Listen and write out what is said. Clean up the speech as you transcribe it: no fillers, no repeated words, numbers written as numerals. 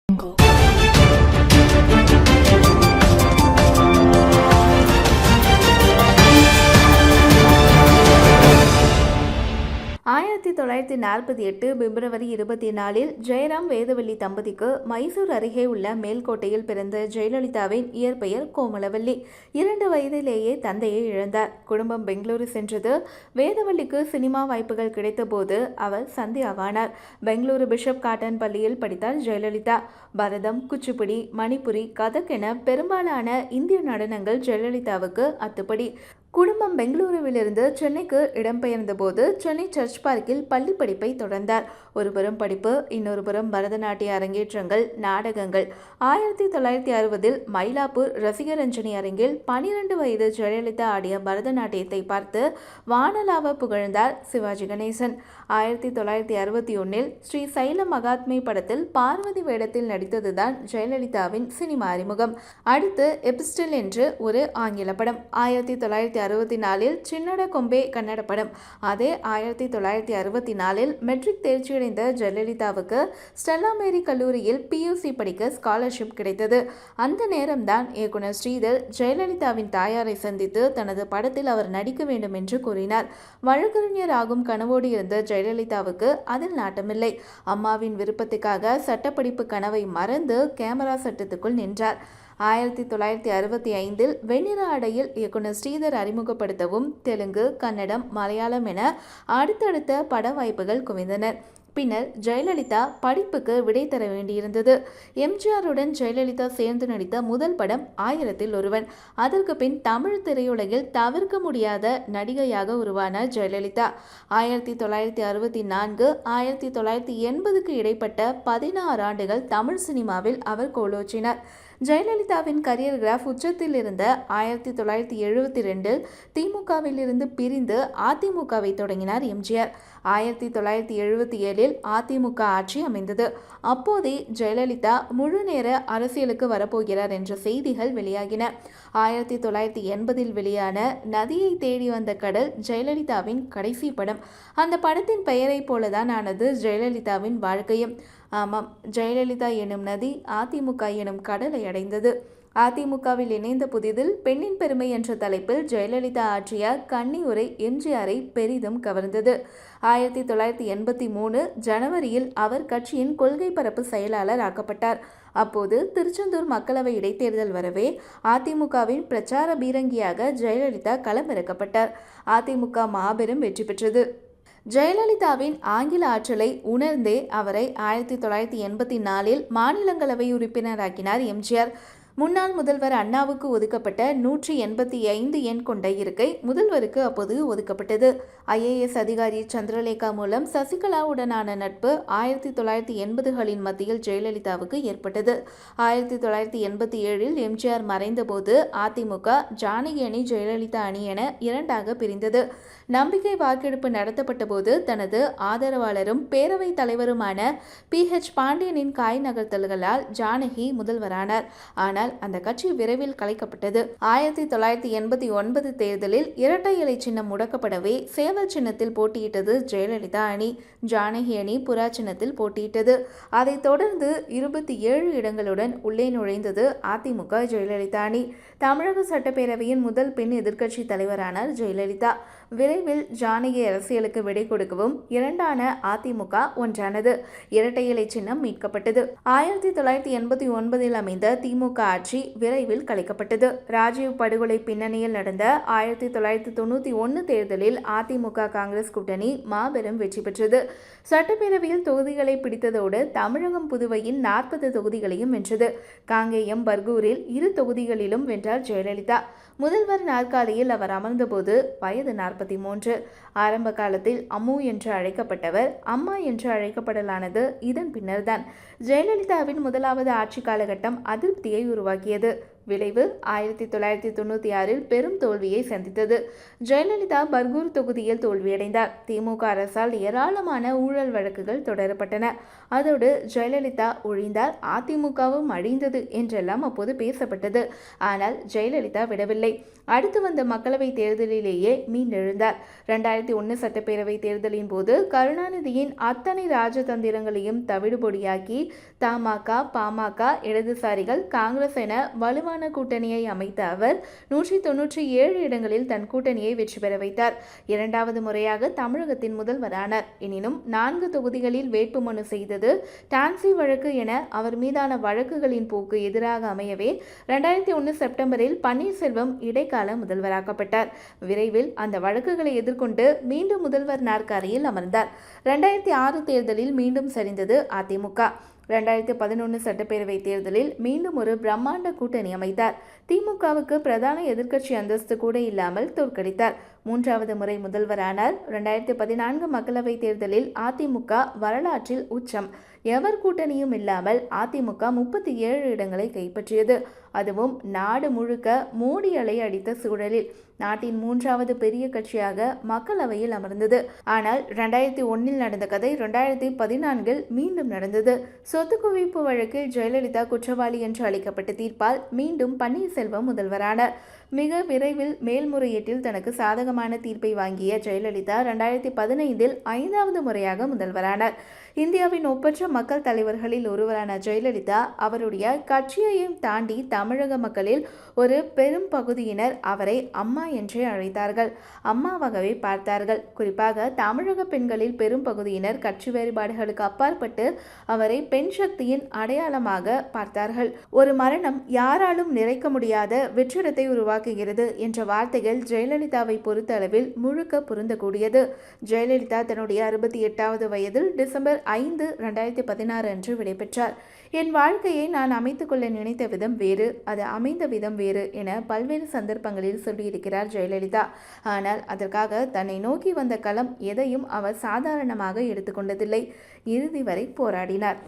1948 பிப்ரவரி 24 ஜெயராம் வேதவல்லி தம்பதிக்கு மைசூர் அருகே உள்ள மேல்கோட்டையில் பிறந்த ஜெயலலிதாவின் இயற்பெயர் கோமலவல்லி. 2 வயதிலேயே தந்தையை இழந்தார். குடும்பம் பெங்களூரு சென்றது. வேதவல்லிக்கு சினிமா வாய்ப்புகள் கிடைத்தபோது அவர் சந்தியாவானார். பெங்களூரு பிஷப் காட்டன் பள்ளியில் படித்தார் ஜெயலலிதா. பரதம், குச்சிப்புடி, மணிப்புரி, கதக் என பெரும்பாலான இந்திய நடனங்கள் ஜெயலலிதாவுக்கு அத்துப்படி. குடும்பம் பெங்களூருவிலிருந்து சென்னைக்கு இடம்பெயர்ந்த போது சென்னை சர்ச் பார்க்கில் பள்ளி படிப்பை தொடர்ந்தார். ஒருபுறம் படிப்பு, இன்னொரு புறம் பரதநாட்டிய அரங்கேற்றங்கள், நாடகங்கள். 1960 மயிலாப்பூர் ரசிகரஞ்சனி அரங்கில் 12 வயது ஜெயலலிதா ஆடிய பரதநாட்டியத்தை பார்த்து வானலாவ புகழ்ந்தார் சிவாஜி கணேசன். 1961 ஸ்ரீ சைல மகாத்மை படத்தில் பார்வதி வேடத்தில் நடித்ததுதான் ஜெயலலிதாவின் சினிமா அறிமுகம். அடுத்து எபிஸ்டில் என்று ஒரு ஆங்கில படம். 1964 சின்னட கொம்பே கன்னட படம். அதே 1964 மெட்ரிக் தேர்ச்சியடைந்த ஜெயலலிதாவுக்கு ஸ்டெல்லா மேரி கல்லூரியில் PUC படிக்க ஸ்காலர்ஷிப் கிடைத்தது. அந்த நேரம்தான் இயக்குனர் ஸ்ரீதர் ஜெயலலிதாவின் தாயாரை சந்தித்து தனது படத்தில் அவர் நடிக்க வேண்டும் என்று கூறினார். வழக்கறிஞர் ஆகும் கனவோடு இருந்த ஜெயலலிதாவுக்கு அதில் நாட்டமில்லை. அம்மாவின் விருப்பத்துக்காக சட்டப்படிப்பு கனவை மறந்து கேமரா சட்டத்துக்குள் நின்றார். 1965 வெண்ணிற ஆடையில் இயக்குனர் ஸ்ரீதர் அறிமுகப்படுத்தவும் தெலுங்கு, கன்னடம், மலையாளம் என அடுத்தடுத்த பட வாய்ப்புகள் குவிந்தனர். பின்னர் ஜெயலலிதா படிப்புக்கு விடை தர வேண்டியிருந்தது. எம்ஜிஆருடன் ஜெயலலிதா சேர்ந்து நடித்த முதல் படம் 1000ல் ஒருவன். அதற்கு பின் தமிழ் திரையுலகில் தவிர்க்க முடியாத நடிகையாக உருவான ஜெயலலிதா 1964 1980க்கு இடைப்பட்ட 16 ஆண்டுகள் தமிழ் சினிமாவில் அவர் கோலோச்சினார். ஜெயலலிதாவின் கரியர் கிராஃப் உச்சத்தில் இருந்த 1972 திமுகவில் இருந்து பிரிந்து அதிமுகவை தொடங்கினார் எம்ஜிஆர். 1977 அதிமுக ஆட்சி அமைந்தது. அப்போதே ஜெயலலிதா முழு நேர அரசியலுக்கு வரப்போகிறார் என்ற செய்திகள் வெளியாகின. 1980 வெளியான நதியை தேடி வந்த கடல் ஜெயலலிதாவின் கடைசி படம். அந்த படத்தின் பெயரை போலதான் ஆனது ஜெயலலிதாவின் வாழ்க்கையும். ஆமாம், ஜெயலலிதா எனும் நதி அதிமுக எனும் கடலை அடைந்தது. அதிமுகவில் இணைந்த புதிதில் பெண்ணின் பெருமை என்ற தலைப்பில் ஜெயலலிதா ஆற்றிய கன்னி உரை எம்ஜிஆரை பெரிதும் கவர்ந்தது. 1983 ஜனவரியில் அவர் கட்சியின் கொள்கை பரப்பு செயலாளர் ஆக்கப்பட்டார். அப்போது திருச்செந்தூர் மக்களவை இடைத்தேர்தல் வரவே அதிமுகவின் பிரச்சார பீரங்கியாக ஜெயலலிதா களமிறக்கப்பட்டார். அதிமுக மாபெரும் வெற்றி பெற்றது. ஜெயலலிதாவின் ஆங்கில ஆற்றலை உணர்ந்தே அவரை 1984 மாநிலங்களவை உறுப்பினராக்கினார் எம்ஜிஆர். முன்னாள் முதல்வர் அண்ணாவுக்கு ஒதுக்கப்பட்ட 185 எண் கொண்ட இருக்கை முதல்வருக்கு அப்போது ஒதுக்கப்பட்டது. IAS அதிகாரி சந்திரலேகா மூலம் சசிகலாவுடனான நட்பு 1980களின் மத்தியில் ஜெயலலிதாவுக்கு ஏற்பட்டது. 1987 எம்ஜிஆர் மறைந்தபோது அதிமுக ஜானகி அணி, ஜெயலலிதா அணி என 2ஆக பிரிந்தது. நம்பிக்கை வாக்கெடுப்பு நடத்தப்பட்ட போது தனது ஆதரவாளரும் பேரவைத் தலைவருமான PH பாண்டியனின் காய் நகர்த்தல்களால் ஜானகி முதல்வரானார். ஆனால் அந்த கட்சி விரைவில் கலைக்கப்பட்டது. 1989 தேர்தலில் இரட்டை இலை சின்னம் முடக்கப்படவே சேவல் சின்னத்தில் போட்டியிட்டது ஜெயலலிதா அணி. ஜானகி அணி புறா சின்னத்தில் போட்டியிட்டது. அதைத் தொடர்ந்து 27 இடங்களுடன் உள்ளே நுழைந்தது அதிமுக ஜெயலலிதா அணி. தமிழக சட்டப்பேரவையின் முதல் பெண் எதிர்க்கட்சி தலைவரானார் ஜெயலலிதா. விரைவில் ஜானகி அரசியலுக்கு விடை கொடுக்கவும் 2ஆன அதிமுக ஒன்றானது. இரட்டை இலை சின்னம் மீட்கப்பட்டது. 1989 அமைந்த திமுக ஆட்சி விரைவில் கலைக்கப்பட்டது. ராஜீவ் படுகொலை பின்னணியில் நடந்த 1991 தேர்தலில் அதிமுக காங்கிரஸ் கூட்டணி மாபெரும் வெற்றி பெற்றது. சட்டப்பேரவையில் தொகுதிகளை பிடித்ததோடு தமிழகம் புதுவையின் 40 தொகுதிகளையும் வென்றது. காங்கேயம், பர்கூரில் 2 தொகுதிகளிலும் வென்றார் ஜெயலலிதா. முதல்வர் நாற்காலியில் அவர் அமர்ந்தபோது வயது 43. ஆரம்ப காலத்தில் அம்மு என்று அழைக்கப்பட்டவர் அம்மா என்று அழைக்கப்படலானது இதன் பின்னர்தான். ஜெயலலிதாவின் முதலாவது ஆட்சி காலகட்டம் அதிருப்தியை உருவாக்கியது. விளைவு 1996 பெரும் தோல்வியை சந்தித்தது. ஜெயலலிதா பர்கூர் தொகுதியில் தோல்வியடைந்தார். திமுக அரசால் ஏராளமான ஊழல் வழக்குகள் தொடரப்பட்டன. அதோடு ஜெயலலிதா ஒழிந்தால் அதிமுகவும் அழிந்தது என்றெல்லாம் அப்போது பேசப்பட்டது. ஆனால் ஜெயலலிதா விடவில்லை. அடுத்து வந்த மக்களவை தேர்தலிலேயே மீண்டெழுந்தார். 2001 சட்டப்பேரவை தேர்தலின் போது கருணாநிதியின் அத்தனை ராஜதந்திரங்களையும் தவிடுபொடியாக்கி தமாக, பாமக, இடதுசாரிகள், காங்கிரஸ் என வலுவான கூட்டணியை அமைத்த அவர் 197 இடங்களில் தன் கூட்டணியை வெற்றி பெற வைத்தார். இரண்டாவது முறையாக தமிழகத்தின் முதல்வரானார். எனினும் 4 தொகுதிகளில் வேட்புமனு செய்தது டான்சி வழக்கு என அவர் மீதான வழக்குகளின் போக்கு எதிராக அமையவே 2001 செப்டம்பரில் பன்னீர்செல்வம் இடைக்கால முதல்வராக்கப்பட்டார். விரைவில் அந்த வழக்குகளை எதிர்கொண்டு மீண்டும் முதல்வர் நாற்காலியில் அமர்ந்தார். 2006 தேர்தலில் மீண்டும் சரிந்தது அதிமுக. 2011 சட்டப்பேரவை தேர்தலில் மீண்டும் ஒரு பிரம்மாண்ட கூட்டணி அமைத்தார். திமுகவுக்கு பிரதான எதிர்க்கட்சி அந்தஸ்து கூட இல்லாமல் தோற்கடித்தார். 3வது முறை முதல்வரானார். 2014 மக்களவை தேர்தலில் அதிமுக வரலாற்றில் உச்சம். எவர் கூட்டணியும் இல்லாமல் அதிமுக 37 இடங்களை கைப்பற்றியது. அதுவும் நாடு முழுக்க மோடி அலை அடித்த சூழலில் நாட்டின் 3வது பெரிய கட்சியாக மக்களவையில் அமர்ந்தது. ஆனால் 2001 நடந்த கதை 2014 மீண்டும் நடந்தது. சொத்து குவிப்பு வழக்கில் ஜெயலலிதா குற்றவாளி என்று அளிக்கப்பட்ட தீர்ப்பால் மீண்டும் பன்னீர்செல்வம் முதல்வரானார். மிக விரைவில் மேல்முறையீட்டில் தனக்கு சாதகமான தீர்ப்பை வாங்கிய ஜெயலலிதா 2015 5வது முறையாக முதல்வரானார். இந்தியாவின் ஒப்பற்ற மக்கள் தலைவர்களில் ஒருவரான ஜெயலலிதா அவருடைய கட்சியையும் தாண்டி தமிழக மக்களில் ஒரு பெரும் பகுதியினர் அவரை அம்மா என்றே அழைத்தார்கள். அம்மாவாகவே பார்த்தார்கள். குறிப்பாக தமிழக பெண்களில் பெரும் பகுதியினர் கட்சி வேறுபாடுகளுக்கு அப்பாற்பட்டு அவரை பெண் சக்தியின் அடையாளமாக பார்த்தார்கள். ஒரு மரணம் யாராலும் நிறைக்க முடியாத வெற்றிடத்தை உருவாக்குகிறது என்ற வார்த்தைகள் ஜெயலலிதாவை பொறுத்த அளவில் முழுக்க பொருந்தக்கூடியது. ஜெயலலிதா தன்னுடைய 68வது வயதில் டிசம்பர் 5, 2016 அன்று விடைபெற்றார். என் வாழ்க்கையை நான் அமைத்துக் கொள்ள நினைத்த விதம் வேறு, அது அமைந்த விதம் வேறு என பல்வேறு சந்தர்ப்பங்களில் சொல்லியிருக்கிறார் ஜெயலலிதா. ஆனால் அதற்காக தன்னை நோக்கி வந்த களம் எதையும் அவர் சாதாரணமாக எடுத்துக்கொண்டதில்லை. இறுதி வரை போராடினார்.